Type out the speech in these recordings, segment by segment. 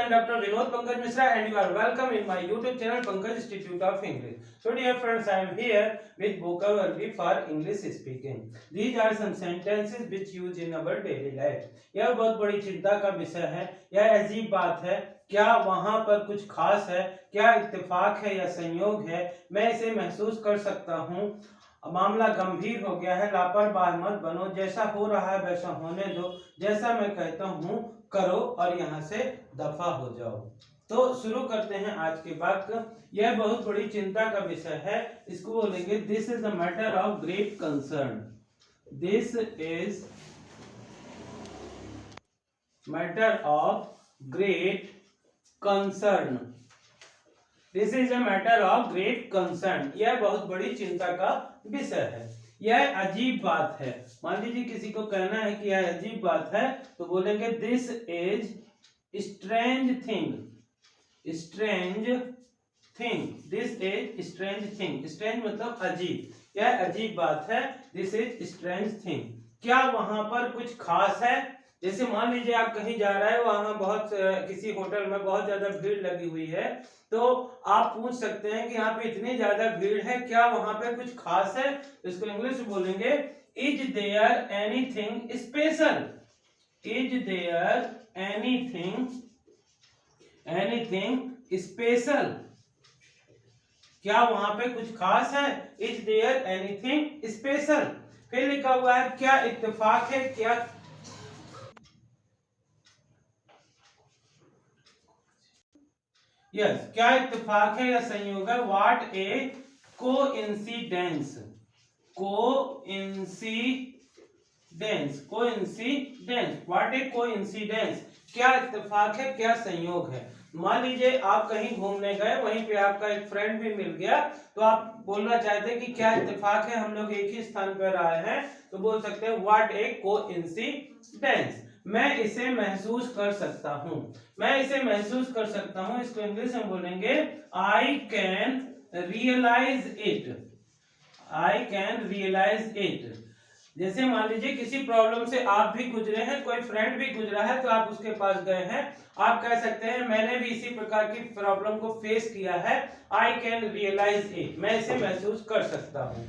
I am Dr. Vinod Pankaj Mishra and you are welcome in my YouTube channel Pankaj Institute of English. So dear friends, I am here with vocabulary for English speaking. These are some sentences which use in our daily life. यह बहुत बड़ी चिंता का विषय है। यह अजीब बात है, क्या वहाँ पर कुछ खास है, क्या इत्तेफाक है या संयोग है, मैं इसे महसूस कर सकता हूँ। मामला गंभीर हो गया है, लापरवाह मत बनो, जैसा हो रहा है वैसा होने दो, जैसा मैं कहता हूँ करो और यहाँ से दफा हो जाओ। तो शुरू करते हैं आज के वाक्य। यह बहुत बड़ी चिंता का विषय है, इसको बोलेंगे this is a matter of great concern. This is matter of great concern. This is a matter of great concern. यह बहुत बड़ी चिंता का विषय है। यह अजीब बात है। मान लीजिए किसी को कहना है कि यह अजीब बात है, तो बोलेंगे this is strange thing. Strange thing. This is strange thing. Strange मतलब अजीब। यह अजीब बात है। This is strange thing. क्या वहां पर कुछ खास है? जैसे मान लीजिए आप कहीं जा रहे हो, वहां बहुत किसी होटल में बहुत ज्यादा भीड़ लगी हुई है, तो आप पूछ सकते हैं कि यहाँ पे इतनी ज्यादा भीड़ है, क्या वहां पे कुछ खास है? तो इसको इंग्लिश में बोलेंगे is there anything special. Is there anything special. क्या वहां पे कुछ खास है? Is there anything special. फिर लिखा हुआ है क्या इत्तेफाक है, क्या यस क्या इत्तेफाक है या संयोग है? What a coincidence. What a coincidence. क्या इत्तेफाक है, क्या संयोग है? मान लीजिए आप कहीं घूमने गए, वहीं पे आपका एक फ्रेंड भी मिल गया, तो आप बोलना चाहते हैं कि क्या इत्तेफाक है, हम लोग एक ही स्थान पर आए हैं, तो बोल सकते हैं व्हाट ए कोइंसिडेंस। मैं इसे महसूस कर सकता हूं। मैं इसे महसूस कर सकता हूं, इसको इंग्लिश में बोलेंगे I can realise it. I can realise it. जैसे मान लीजिए किसी प्रॉब्लम से आप भी गुजरे हैं, कोई फ्रेंड भी गुजरा है, तो आप उसके पास गए हैं, आप कह सकते हैं मैंने भी इसी प्रकार की प्रॉब्लम को फेस किया है। I can realise it. मैं इसे महसूस कर सकता हूं।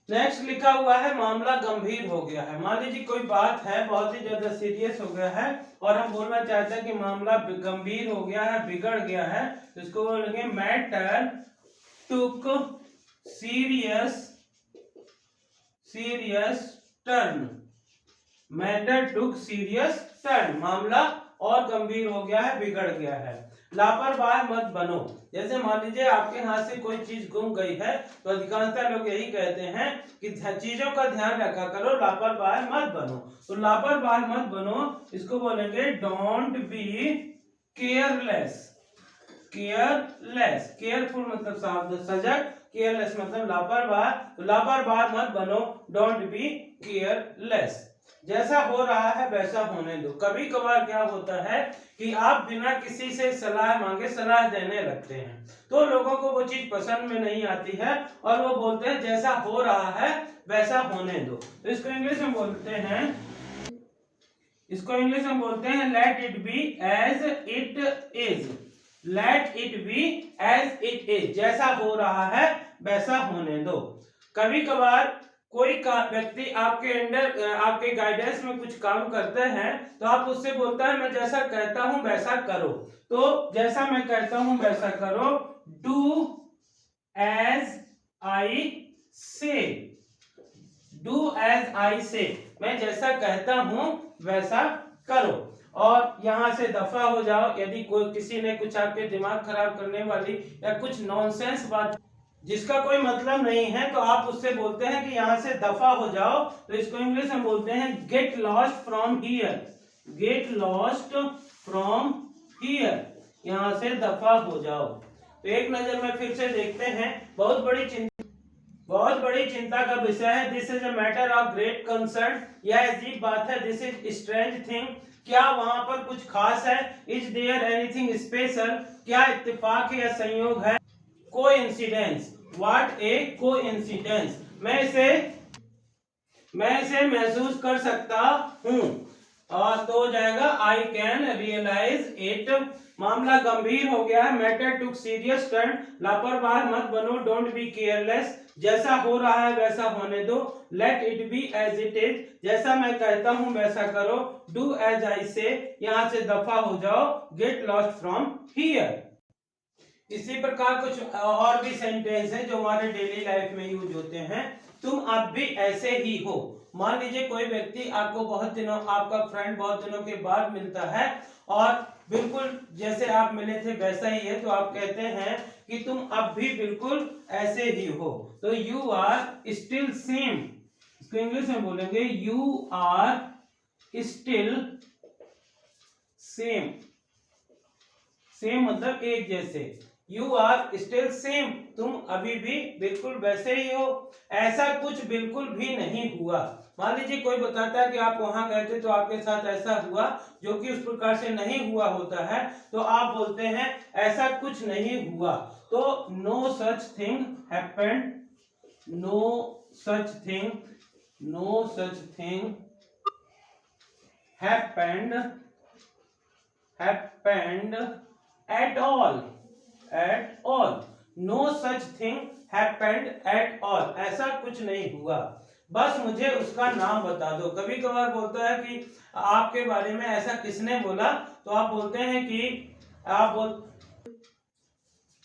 नेक्स्ट लिखा हुआ है मामला गंभीर हो गया है। मान लीजिए कोई बात है, बहुत ही ज्यादा सीरियस हो गया है और हम बोलना चाहते हैं कि मामला गंभीर हो गया है, बिगड़ गया है, तो इसको बोलेंगे मैटर टुक सीरियस टर्न। मैटर टुक सीरियस टर्न। मामला और गंभीर हो गया है, बिगड़ गया है। लापरवाह मत बनो। जैसे मान लीजिए आपके हाथ से कोई चीज गुम गई है, तो अधिकांशतः लोग यही कहते हैं कि चीजों का ध्यान रखा करो, लापरवाह मत बनो। तो लापरवाह मत बनो, इसको बोलेंगे डोंट बी केयरलेस। केयरफुल मतलब सजग, केयरलेस मतलब लापरवाह। तो लापरवाह मत बनो, डोंट बी केयरलेस। जैसा हो रहा है वैसा होने दो। कभी कभार क्या होता है कि आप बिना किसी से सलाह मांगे सलाह देने लगते हैं, तो लोगों को वो चीज पसंद में नहीं आती है और वो बोलते हैं जैसा हो रहा है वैसा होने दो। तो इसको इंग्लिश में बोलते हैं let it be as it is. Let it be as it is. जैसा हो रहा है वैसा होने दो। कभी कभार कोई व्यक्ति आपके अंडर आपके गाइडेंस में कुछ काम करते हैं, तो आप उससे बोलता है मैं जैसा कहता हूं वैसा करो। तो जैसा मैं कहता हूं वैसा करो, डू एज आई से। डू एज आई से। मैं जैसा कहता हूं वैसा करो और यहां से दफा हो जाओ। यदि कोई किसी ने कुछ आपके दिमाग खराब करने वाली या कुछ नॉनसेंस बात जिसका कोई मतलब नहीं है, तो आप उससे बोलते हैं कि यहां से दफा हो जाओ। तो इसको इंग्लिश में बोलते हैं get lost from here. Get lost from here. यहां से दफा हो जाओ। तो एक नजर में फिर से देखते हैं। बहुत बड़ी चिंता का विषय है। This is a matter of great concern. यह अजीब बात है। This is strange thing. क्या वहां पर कुछ खास है? Is there anything special. क्या इत्तेफाक है या संयोग है? कोइंसिडेंस। What a coincidence. मैं इसे महसूस कर सकता हूं। और तो हो जाएगा आई कैन रियलाइज इट। मामला गंभीर हो गया है, मैटर टुक सीरियस टर्न, लापरवाह मत बनो, डोंट बी केयरलेस, जैसा हो रहा है वैसा होने दो, let it be as it is, जैसा मैं कहता हूं वैसा करो, डू एज आई से, यहां से दफा हो जाओ, गेट लॉस्ट फ्रॉम हियर। इसी प्रकार कुछ और भी सेंटेंस हैं जो हमारे डेली लाइफ में यूज होते हैं। तुम अब भी ऐसे ही हो। मान लीजिए कोई व्यक्ति आपको बहुत दिनों, आपका फ्रेंड बहुत दिनों के बाद मिलता है और बिल्कुल जैसे आप मिले थे वैसा ही है, तो आप कहते हैं कि तुम अब भी बिल्कुल ऐसे ही हो। तो यू आर स्टिल सेम, इसको इंग्लिश में बोलेंगे you are still same. Same मतलब एक जैसे, यू आर स्टिल सेम, तुम अभी भी बिल्कुल वैसे ही हो, ऐसा कुछ बिल्कुल भी नहीं हुआ। मान लीजिए कोई बताता है कि आप वहां गए थे तो आपके साथ ऐसा हुआ, जो कि उस प्रकार से नहीं हुआ होता है, तो आप बोलते हैं ऐसा कुछ नहीं हुआ। तो no such thing happened, no such thing, no such thing happened, happened at all, no such thing happened at all, ऐसा कुछ नहीं हुआ, बस मुझे उसका नाम बता दो। कभी कभार बोलता है कि आपके बारे में ऐसा किसने बोला, तो आप बोलते हैं कि आप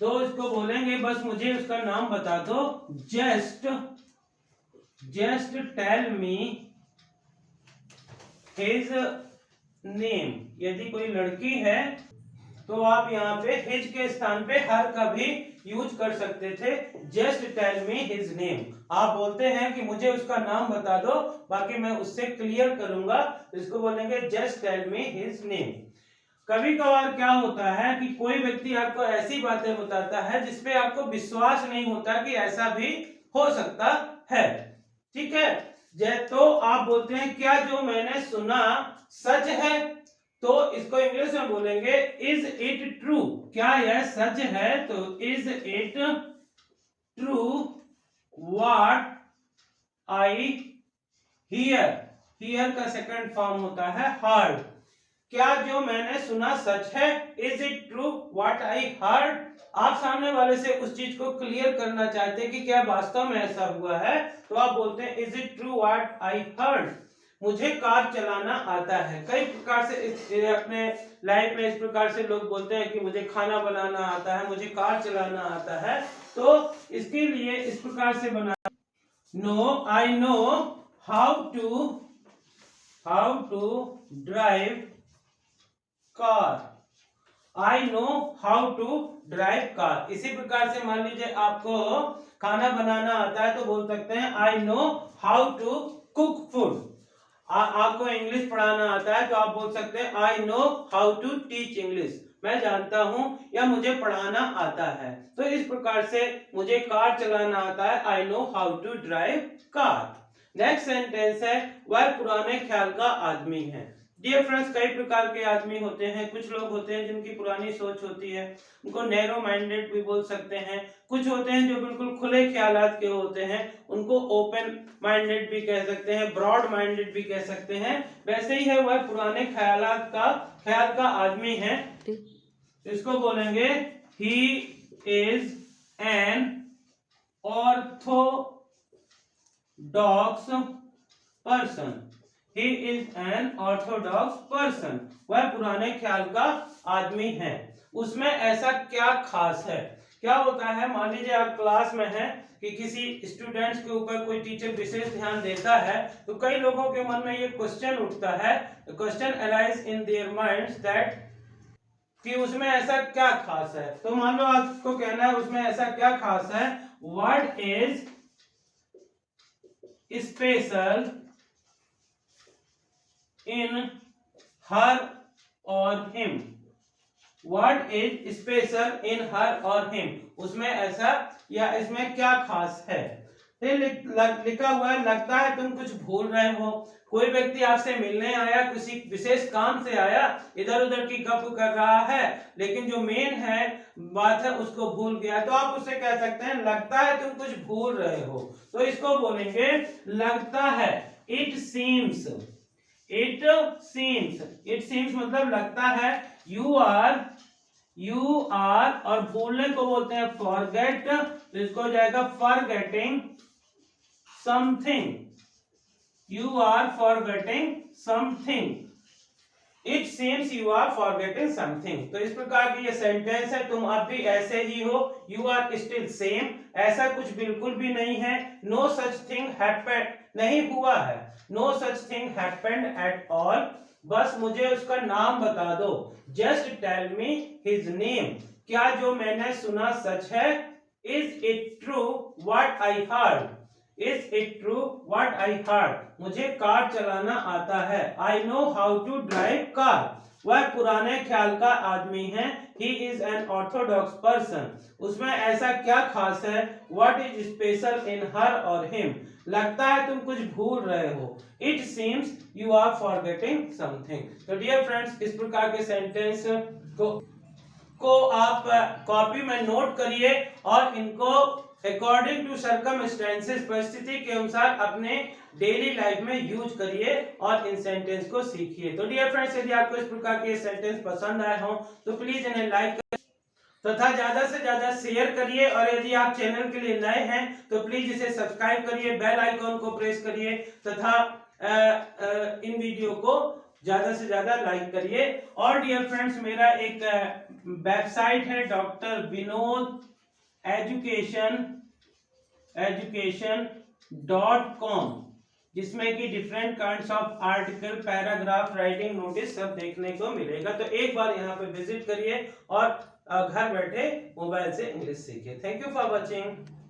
तो इसको बोलेंगे बस मुझे उसका नाम बता दो, just tell me his name. यदि कोई लड़की है तो आप यहाँ पे हिज के स्थान पे हर का भी यूज कर सकते थे, just tell me his name. आप बोलते हैं कि मुझे उसका नाम बता दो, बाकी मैं उससे क्लियर करूंगा, इसको बोलेंगे just tell me his name. कभी कभार क्या होता है कि कोई व्यक्ति आपको ऐसी बातें बताता है जिसपे आपको विश्वास नहीं होता कि ऐसा भी हो सकता है, ठीक है। तो आप बोलते हैं क्या जो मैंने सुना सच है, तो इसको इंग्लिश में बोलेंगे इज इट ट्रू, क्या यह सच है, तो is it true what I hear, here का सेकंड फॉर्म होता है हर्ड, क्या जो मैंने सुना सच है, is it true what I heard. आप सामने वाले से उस चीज को क्लियर करना चाहते हैं कि क्या वास्तव में ऐसा हुआ है, तो आप बोलते हैं is it true what I heard. मुझे कार चलाना आता है, कई प्रकार से अपने लाइफ में इस प्रकार से लोग बोलते हैं कि मुझे खाना बनाना आता है, मुझे कार चलाना आता है, तो इसके लिए इस प्रकार से बना, no I know how to drive car, I know how to drive car. इसी प्रकार से मान लीजिए आपको खाना बनाना आता है, तो बोल सकते हैं I know how to cook food. आपको इंग्लिश पढ़ाना आता है तो आप बोल सकते हैं I know how to teach English, मैं जानता हूं या मुझे पढ़ाना आता है। तो इस प्रकार से मुझे कार चलाना आता है, I know how to drive car. Next sentence है वह पुराने ख्याल का आदमी है। डियर फ्रेंड्स, कई प्रकार के आदमी होते हैं, कुछ लोग होते हैं जिनकी पुरानी सोच होती है, उनको नैरो माइंडेड भी बोल सकते हैं, कुछ होते हैं जो बिल्कुल खुले ख्यालात के होते हैं, उनको ओपन माइंडेड भी कह सकते हैं, ब्रॉड माइंडेड भी कह सकते हैं। वैसे ही है वह पुराने ख्याल का आदमी है, इसको बोलेंगे ही is an orthodox person, He is an orthodox person, वह पुराने ख्याल का आदमी है। उसमें ऐसा क्या खास है, क्या होता है, मान लीजिए आप क्लास में हैं कि किसी स्टूडेंट्स के ऊपर कोई टीचर विशेष ध्यान देता है, तो कई लोगों के मन में ये क्वेश्चन उठता है, question arise in their minds that कि उसमें ऐसा क्या खास है। तो मान लो आपको कहना है उसमें ऐसा क्या खास है, what is special in her or him, what is special in her or him, उसमें ऐसा या इसमें क्या खास है। लिखा हुआ है लगता है तुम कुछ भूल रहे हो, कोई व्यक्ति आपसे मिलने आया, किसी विशेष काम से आया, इधर उधर की गप कर रहा है, लेकिन जो मेन है बात है उसको भूल गया, तो आप उससे कह सकते हैं लगता है तुम कुछ भूल रहे हो। तो इसको बोलेंगे लगता है, इट सीम्स, इट सीम्स मतलब लगता है। यू आर और भूलने को बोलते हैं फॉरगेट, तो इसको हो जाएगा forgetting something. You are forgetting something, it seems you are forgetting something. तो इस प्रकार की ये सेंटेंस है। तुम अब भी ऐसे ही हो, यू आर स्टिल सेम, ऐसा कुछ बिल्कुल भी नहीं है। नो सच थिंग हैपेंड, नहीं हुआ है। No such thing happened at all, बस मुझे उसका नाम बता दो। Just tell me his name, क्या जो मैंने सुना सच है। Is it true what I heard, is it true what I heard, मुझे कार चलाना आता है। I know how to drive car, वह पुराने ख्याल का आदमी है। He is an orthodox person, उसमें ऐसा क्या खास है। व्हाट इज स्पेशल इन हर और हिम, लगता है तुम कुछ भूल रहे हो। It seems you are forgetting something. तो डियर फ्रेंड्स, इस प्रकार के सेंटेंस को आप कॉपी में नोट करिए और इनको अकॉर्डिंग टू सर्कमस्टेंसेस, परिस्थिति के अनुसार अपने डेली लाइफ में यूज करिए और इन सेंटेंस को सीखिए। तो डियर फ्रेंड्स, यदि आपको इस प्रकार के सेंटेंस पसंद आए हो तो प्लीज इन्हें लाइक तथा ज्यादा से ज्यादा शेयर करिए। और यदि आप चैनल के लिए नए हैं तो प्लीज इसे सब्सक्राइब करिए, बेल आइकॉन को प्रेस करिए तथा इन वीडियो को ज्यादा से ज्यादा लाइक करिए। और डियर फ्रेंड्स, मेरा एक वेबसाइट है डॉक्टर विनोद education.com, जिसमें कि different kinds of article, paragraph, writing notice सब देखने को मिलेगा। तो एक बार यहाँ पे विजिट करिए और घर बैठे मोबाइल से इंग्लिश सीखिए। Thank you for watching.